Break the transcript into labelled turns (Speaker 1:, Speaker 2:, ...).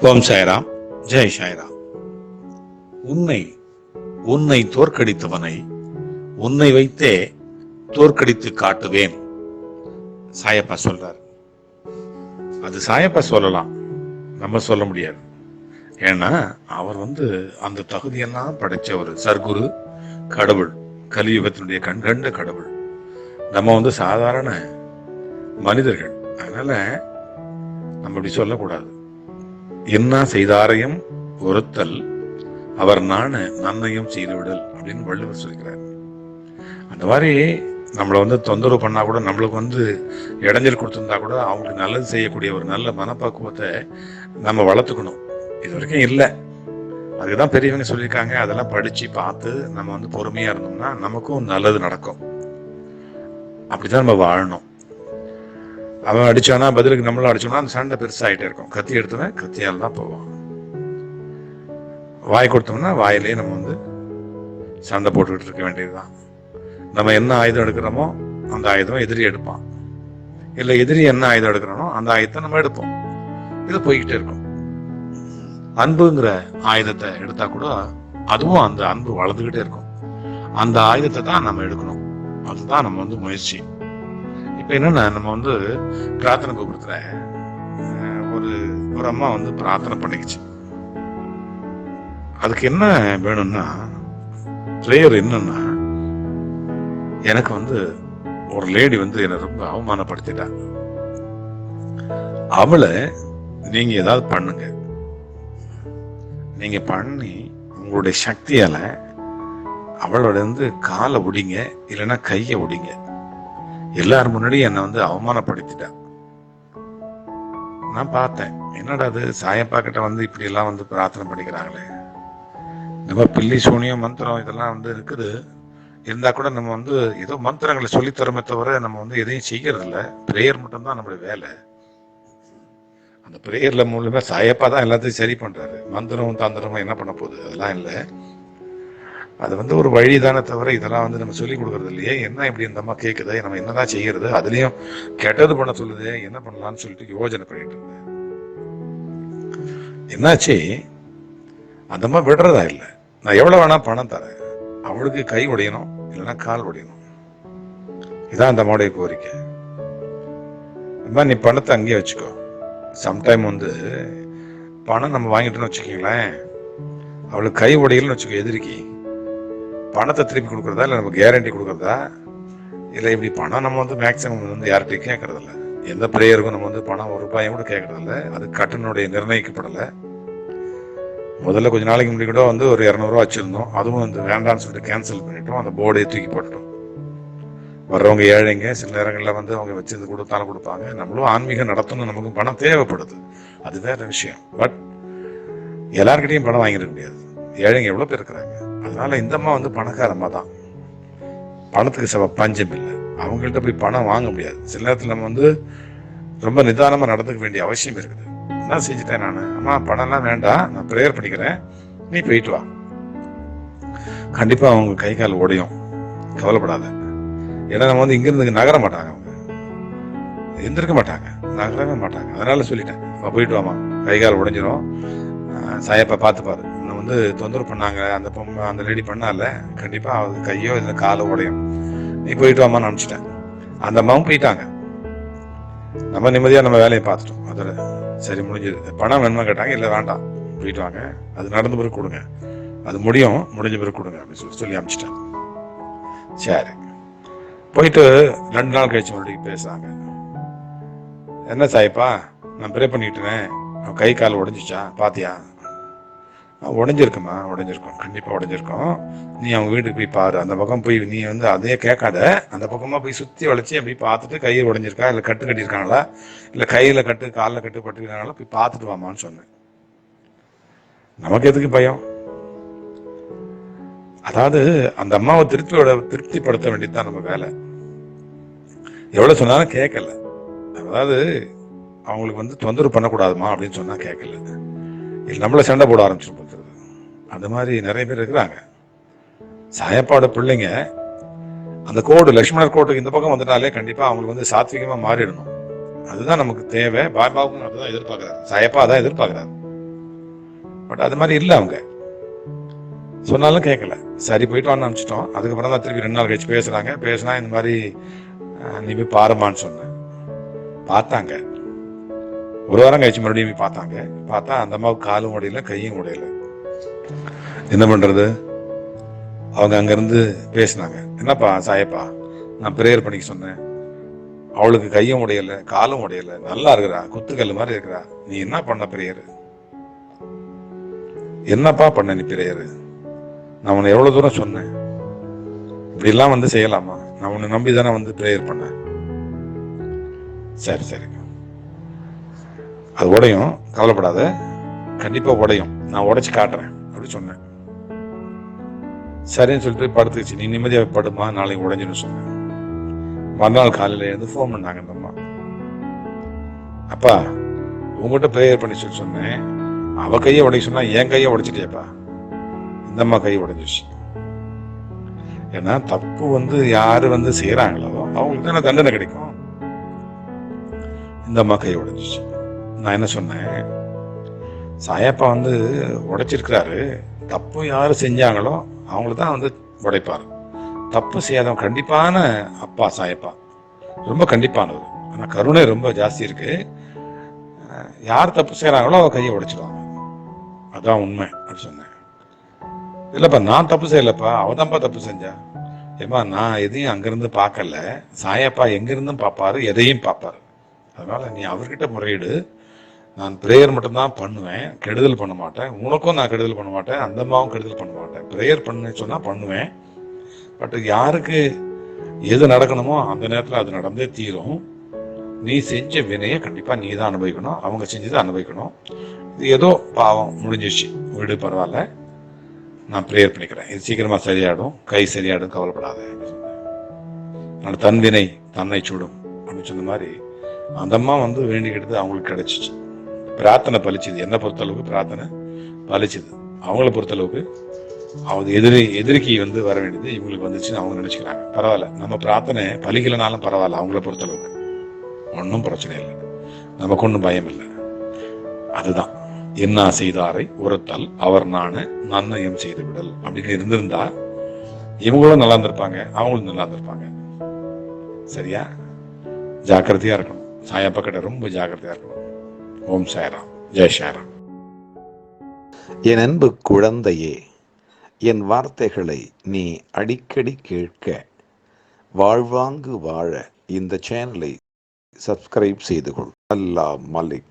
Speaker 1: ஓம் சாய்ராம். ஜெய் சாய்ராம். உன்னை உன்னை தோற்கடித்தவனை உன்னை வைத்தே தோற்கடித்து காட்டுவேன். சாயப்பா சொல்றார். அது சாயப்பா சொல்லலாம், நம்ம சொல்ல முடியாது. ஏன்னா அவர் அந்த தகுதியெல்லாம் படைச்ச ஒரு சர்க்குரு கடவுள், கலியுகத்தினுடைய கண்கண்ட கடவுள். நம்ம சாதாரண மனிதர்கள். அதனால நம்ம இப்படி சொல்லக்கூடாது. என்ன செய்தாரையும் ஒருத்தல் அவர் நன்மையும் செய்துவிடல் அப்படின்னு வள்ளுவர் சொல்கிறார். அந்த மாதிரி நம்மளை தொந்தரவு பண்ணா கூட, நம்மளுக்கு இடைஞ்சல் கொடுத்திருந்தா கூட அவங்களுக்கு நல்லது செய்யக்கூடிய ஒரு நல்ல மனப்பக்குவத்தை நம்ம வளர்த்துக்கணும். இது வரைக்கும் இல்லை. அதுக்குதான் பெரியவங்க சொல்லியிருக்காங்க. அதெல்லாம் படிச்சு பார்த்து நம்ம பொறுமையா இருந்தோம்னா நமக்கும் நல்லது நடக்கும். அப்படிதான் நம்ம வாழணும். அவன் அடிச்சானா பதிலுக்கு நம்மளும் அடிச்சோம்னா அந்த சண்டை பெருசாகிட்டே இருக்கும். கத்தி எடுத்தவன் கத்தியால் தான் போவான். வாய் கொடுத்தோம்னா வாயிலே நம்ம சண்டை போட்டுக்கிட்டு இருக்க வேண்டியதுதான். நம்ம என்ன ஆயுதம் எடுக்கிறோமோ அந்த ஆயுதம் எதிரி எடுப்பான். இல்லை எதிரி என்ன ஆயுதம் எடுக்கிறோமோ அந்த ஆயுதத்தை நம்ம எடுப்போம். இது போய்கிட்டே இருக்கும். அன்புங்கிற ஆயுதத்தை எடுத்தா கூட அதுவும் அந்த அன்பு வளர்ந்துகிட்டே இருக்கும். அந்த ஆயுதத்தை தான் நம்ம எடுக்கணும். அதுதான் நம்ம முயற்சி. இப்ப என்னன்னா, நம்ம பிரார்த்தனை கூப்பிடுற ஒரு அம்மா பிரார்த்தனை பண்ணிக்கிச்சு. அதுக்கு என்ன வேணும்னா, பிரேயர் என்னன்னா, எனக்கு ஒரு லேடி என்னை ரொம்ப அவமானப்படுத்திட்டா. அவளை நீங்க ஏதாவது பண்ணுங்க. நீங்க பண்ணி உங்களுடைய சக்தியால அவளோட காலை ஒடிங்க, இல்லைன்னா கையை ஒடிங்க. எல்லாரும் முன்னாடியும் என்னை அவமானப்படுத்திட்டா. நான் பார்த்தேன், என்னடா அது சாயப்பா கிட்ட இப்படி எல்லாம் பிரார்த்தனை பண்ணிக்கிறாங்களே. நம்ம பில்லி சூனியம் மந்திரம் இதெல்லாம் இருக்குது. இருந்தா கூட நம்ம ஏதோ மந்திரங்களை சொல்லித்தரமே தவிர நம்ம எதையும் செய்யறது இல்லை. பிரேயர் மட்டும்தான் நம்மளுடைய வேலை. அந்த பிரேயர்ல மூலமா சாயப்பா தான் எல்லாத்தையும் சரி பண்றாரு. மந்திரம் தந்திரமும் என்ன பண்ண போகுது? அதெல்லாம் இல்லை. அது ஒரு வழிதானே தவிர இதெல்லாம் நம்ம சொல்லி கொடுக்கறது இல்லையே. என்ன இப்படி இந்த அம்மா கேட்குது, நம்ம என்னதான் செய்யறது? அதுலயும் கெட்டது பண்ண சொல்லுது, என்ன பண்ணலாம்னு சொல்லிட்டு யோசனை பண்ணிட்டு இருந்தேன். என்னாச்சு, அந்த அம்மா விடுறதா இல்லை. நான் எவ்வளவு வேணா பணம் தரேன், அவளுக்கு கை உடையணும், இல்லைன்னா கால் உடையணும். இதான் அந்த அம்மாவுடைய கோரிக்கை. அம்மா நீ பணத்தை அங்கேயே வச்சுக்கோ. சம்டைம் பணம் நம்ம வாங்கிட்டோன்னு வச்சுக்கீங்களேன், அவளுக்கு கை உடையலன்னு வச்சுக்கோ. எதிரிக்கு பணத்தை திருப்பி கொடுக்கறதா, இல்லை நம்ம கேரண்டி கொடுக்கறதா, இல்லை இப்படி பணம் நம்ம மேக்சிமம் யார்கிட்டையும் கேட்கறதில்ல. எந்த பிரேயருக்கும் நம்ம பணம் ஒரு ரூபாயும் கூட கேட்கறதில்ல. அது கட்டனுடைய நிர்ணயிக்கப்படலை. முதல்ல கொஞ்ச நாளைக்கு முன்னாடி கூட ஒரு 200 ரூபா வச்சிருந்தோம். அதுவும் வேண்டாம்னு சொல்லிட்டு கேன்சல் பண்ணிட்டோம். அந்த போர்டை தூக்கி போட்டுட்டோம். வர்றவங்க ஏழைங்க, சில நேரங்களில் அவங்க வச்சிருந்து கொடுத்தாலும் கொடுப்பாங்க. நம்மளும் ஆன்மீகம் நடத்தணும், நமக்கு பணம் தேவைப்படுது, அது வேற விஷயம். பட் எல்லார்கிட்டையும் பணம் வாங்கிட முடியாது. ஏழைங்க எவ்வளவு பேர் இருக்கிறாங்க. அதனால இந்த அம்மா பணக்காரம்மா தான். பணத்துக்கு பஞ்சம் இல்லை. அவங்கள்ட்ட போய் பணம் வாங்க முடியாது. சில நேரத்தில் நம்ம ரொம்ப நிதானமா நடந்துக்க வேண்டிய அவசியம் இருக்குது. என்ன செஞ்சுட்டேன் நான், அம்மா பணம்லாம் வேண்டாம், நான் ப்ரேயர் பண்ணிக்கிறேன், நீ போயிட்டு வா. கண்டிப்பா அவங்க கை கால் உடையும், கவலைப்படாத. ஏன்னா நம்ம இங்கிருந்து நகர மாட்டாங்க, அவங்க எந்திருக்க மாட்டாங்க, நகரவே மாட்டாங்க. அதனால சொல்லிட்டேன், போயிட்டு வாமா, கை கால் உடைஞ்சிரும், சாயப்பா பார்த்துப்பாரு. தொந்தரவு பண்ணாங்க அந்த பொம்மை, அந்த லேடி பண்ணால, கண்டிப்பா அவங்க கையோ இல்லை காலோ உடையும், நீ போயிட்டு வாமான்னு அனுப்பிச்சிட்டேன். அந்த அம்மாவும் போயிட்டாங்க. நம்ம நிம்மதியா நம்ம வேலையை பார்த்துட்டோம். அதோட சரி, முடிஞ்சது. பணம் வேணுமா கேட்டாங்க, இல்லை வேண்டாம், போயிட்டு வாங்க, அது நடந்த பிறகு கொடுங்க, அது முடிஞ்ச பிறகு கொடுங்க அப்படின்னு சொல்லி அனுப்பிச்சிட்டேன். சரி, போயிட்டு 2 நாள் கழிச்சு மறுபடியும் பேசுறாங்க. என்ன சாயப்பா, நான் ப்ரே பண்ணிட்டுறேன், கை கால் உடைஞ்சிச்சா பாத்தியா? உடைஞ்சிருக்குமா? உடைஞ்சிருக்கும், கண்டிப்பா உடைஞ்சிருக்கும். நீ அவங்க வீட்டுக்கு போய் பாரு. அந்த பக்கம் போய் நீ அதே கேட்காத, அந்த பக்கமா போய் சுத்தி வளைச்சி அப்படி பார்த்துட்டு கையை உடைஞ்சிருக்கா, இல்லை கட்டு கட்டியிருக்காங்களா, இல்லை கையில கட்டு காலில் கட்டு பட்டுருக்காங்களா, போய் பார்த்துட்டு வாமான்னு சொன்னேன். நமக்கு எதுக்கு பயம்? அதாவது அந்த அம்மாவை திருப்திப்படுத்த வேண்டியதுதான் நம்ம வேலை. எவ்வளவு சொன்னாலும் கேட்கல. அதாவது அவங்களுக்கு தொந்தரவு பண்ணக்கூடாதுமா அப்படின்னு சொன்னா கேட்கல, இல்லை நம்மள சண்டை போட ஆரம்பிச்சிருப்போம். அந்த மாதிரி நிறைய பேர் இருக்கிறாங்க. சாயப்பாவோட பிள்ளைங்க அந்த கோடு, லட்சுமணர் கோட்டுக்கு இந்த பக்கம் வந்துட்டாலே கண்டிப்பா அவங்களுக்கு சாத்விகமா மாறிடணும். அதுதான் நமக்கு தேவை. பாபாவுக்கும் அதுதான் எதிர்பார்க்கிறாரு, சாயப்பா அதான் எதிர்பார்க்கிறாரு. பட் அது மாதிரி இல்லை. அவங்க சொன்னாலும் கேட்கல. சரி போயிட்டு வான்னு அனுப்பிச்சிட்டோம். அதுக்கப்புறம் தான் திருப்பி 2 நாள் கழிச்சு பேசினா இந்த மாதிரி நீ போய் பாருமான்னு சொன்னேன். பார்த்தாங்க. 1 வாரம் கழிச்சு மறுபடியும் போய் பார்த்தா அந்த அம்மாவுக்கு காலும் உடையல, கையும் உடையல. என்ன பண்றது? அவங்க அங்கிருந்து பேசினாங்க. என்னப்பா சாயப்பா, நான் பிரேயர் பண்ணிக்க சொன்னேன், அவளுக்கு கையும் உடையல, காலும் உடையல, நல்லா இருக்கிறா, குத்துக்கல் மாதிரி இருக்கிறா, நீ என்ன பண்ண பிரேயர்? என்னப்பா பண்ண நீ பிரேயர்? நான் உன்னை எவ்வளவு தூரம் சொன்னேன், இப்படி எல்லாம் வந்து செய்யலாமா? நான் உன்னை நம்பி தானே வந்து பிரேயர் பண்ணேன். சரி அது உடையும், கவலைப்படாத, கண்டிப்பா உடையும், நான் உடைச்சு காட்டுறேன் அப்படி சொன்னேன். சரின்னு சொல்லிட்டு படுத்துச்சு. நீ நிம்மதியாக படுமா, நாளைக்கு உடைஞ்சுன்னு சொன்னேன். மறுநாள் காலையில இருந்து ஃபோன் பண்ணாங்க இந்த அம்மா. அப்பா உங்ககிட்ட ப்ரேயர் பண்ணி சொன்னேன், அவ கையை உடைக்க சொன்னா என் கையை உடைச்சிட்டேப்பா. இந்த அம்மா கையை உடைஞ்சிச்சு. ஏன்னா தப்பு வந்து யாரு வந்து செய்யறாங்களோ அவங்களுக்கு தானே தண்டனை கிடைக்கும். இந்த அம்மா கையை உடைஞ்சிச்சு. நான் என்ன சொன்னேன், சாயப்பா வந்து உடைச்சிருக்கிறாரு, தப்பு யாரு செஞ்சாங்களோ அவங்களுக்கு தான் வந்து உடைப்பாரு. தப்பு செய்யாதவன் கண்டிப்பான அப்பா சாயப்பா, ரொம்ப கண்டிப்பானவர். ஆனா கருணை ரொம்ப ஜாஸ்தி இருக்கு. யார் தப்பு செய்யறாங்களோ அவ கையை உடைச்சிடுவாங்க, அதான் உண்மை அப்படின்னு சொன்னேன். இல்லப்பா நான் தப்பு செய்யலப்பா, அவதான்ப்பா தப்பு செஞ்சா. ஏமா நான் எதையும் அங்கிருந்து பார்க்கல, சாயப்பா எங்கிருந்தும் பார்ப்பாரு, எதையும் பார்ப்பாரு. அதனால நீ அவர்கிட்ட முறையீடு. நான் பிரேயர் மட்டும்தான் பண்ணுவேன், கெடுதல் பண்ண மாட்டேன். உனக்கும் நான் கெடுதல் பண்ண மாட்டேன், அந்த அம்மாவும் கெடுதல் பண்ண மாட்டேன். பிரேயர் பண்ண சொன்னா பண்ணுவேன். பட் யாருக்கு எது நடக்கணுமோ அந்த நேரத்தில் அது நடந்தே தீரும். நீ செஞ்ச வினையை கண்டிப்பா நீ தான் அனுபவிக்கணும், அவங்க செஞ்சதை அனுபவிக்கணும். இது ஏதோ பாவம் முடிஞ்சிச்சு, விடு, பரவாயில்ல, நான் பிரேயர் பண்ணிக்கிறேன், இது சீக்கிரமா சரியாயிடும், கை சரியாயிடும், கவலைப்படாத. நான் தன் வினை தன்னை சுடும் அப்படின்னு சொன்ன மாதிரி அந்த அம்மா வந்து வேண்டிக்கிட்டு அவங்களுக்கு கிடைச்சிச்சு. பிரார்த்தனை பலிச்சுது. என்னை பொறுத்தளவுக்கு பிரார்த்தனை பலிச்சுது. அவங்கள பொறுத்தளவுக்கு அவங்க எதிரிக்கு வந்து வர வேண்டியது இவங்களுக்கு வந்துச்சுன்னு அவங்க நினைச்சுக்கிறாங்க. பரவாயில்ல, நம்ம பிரார்த்தனை பலிக்கலனாலும் பரவாயில்ல, அவங்கள பொறுத்தளவுக்கு ஒன்றும் பிரச்சனை இல்லை, நமக்கு ஒன்றும் பயம் இல்லை. அதுதான் என்ன செய்தாரை உரத்தல் அவர் நான நன்னயம் செய்து விடல் அப்படின்னு இருந்திருந்தா இவங்களும் நல்லா இருந்திருப்பாங்க, அவங்களும் நல்லா இருந்திருப்பாங்க. சரியா? ஜாக்கிரதையா இருக்கணும். சாயப்பா கிட்ட ரொம்ப ஜாக்கிரதையா இருக்கணும். ஓம் சாய்ராம், ஜெய் சாய்ராம்.
Speaker 2: என் அன்பு குழந்தையே, என் வார்த்தைகளை நீ அடிக்கடி கேட்க, வாழ்வாங்கு வாழ இந்த சேனலை சப்ஸ்கிரைப் செய்து கொள். அல்லாஹ் மலிக்.